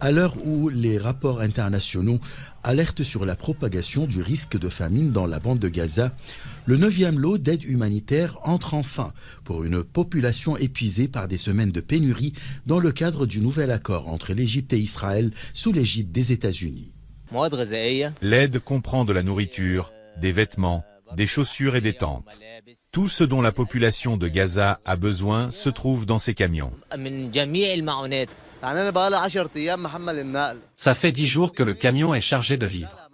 À l'heure où les rapports internationaux alertent sur la propagation du risque de famine dans la bande de Gaza, le 9e lot d'aide humanitaire entre enfin pour une population épuisée par des semaines de pénurie dans le cadre du nouvel accord entre l'Égypte et Israël sous l'égide des États-Unis. L'aide comprend de la nourriture, des vêtements, des chaussures et des tentes. Tout ce dont la population de Gaza a besoin se trouve dans ces camions. Ça fait 10 jours que le camion est chargé de vivres.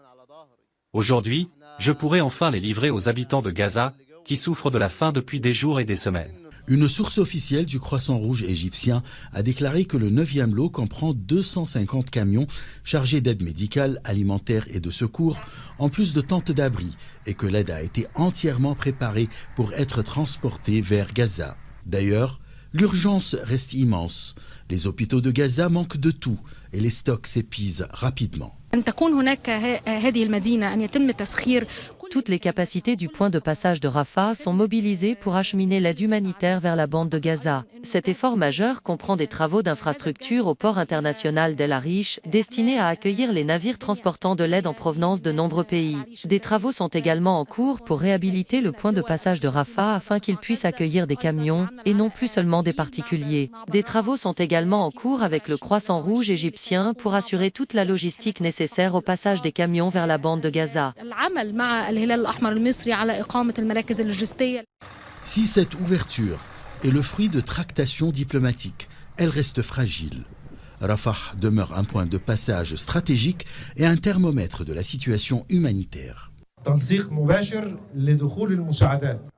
Aujourd'hui, je pourrai enfin les livrer aux habitants de Gaza, qui souffrent de la faim depuis des jours et des semaines. Une source officielle du Croissant Rouge égyptien a déclaré que le 9e lot comprend 250 camions chargés d'aide médicale, alimentaire et de secours, en plus de tentes d'abri, et que l'aide a été entièrement préparée pour être transportée vers Gaza. D'ailleurs, l'urgence reste immense. Les hôpitaux de Gaza manquent de tout et les stocks s'épuisent rapidement. Toutes les capacités du point de passage de Rafah sont mobilisées pour acheminer l'aide humanitaire vers la bande de Gaza. Cet effort majeur comprend des travaux d'infrastructure au port international d'El Arish, destinés à accueillir les navires transportant de l'aide en provenance de nombreux pays. Des travaux sont également en cours pour réhabiliter le point de passage de Rafah afin qu'il puisse accueillir des camions, et non plus seulement des particuliers. Des travaux sont également en cours avec le Croissant Rouge égyptien pour assurer toute la logistique nécessaire au passage des camions vers la bande de Gaza. Si cette ouverture est le fruit de tractations diplomatiques, elle reste fragile. Rafah demeure un point de passage stratégique et un thermomètre de la situation humanitaire.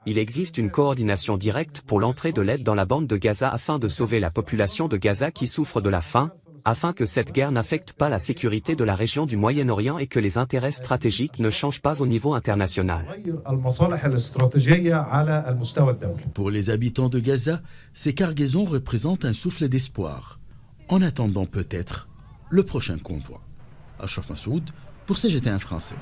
Il existe une coordination directe pour l'entrée de l'aide dans la bande de Gaza afin de sauver la population de Gaza qui souffre de la faim, afin que cette guerre n'affecte pas la sécurité de la région du Moyen-Orient et que les intérêts stratégiques ne changent pas au niveau international. Pour les habitants de Gaza, ces cargaisons représentent un souffle d'espoir. En attendant peut-être le prochain convoi. Achraf Massoud pour CGT1 français.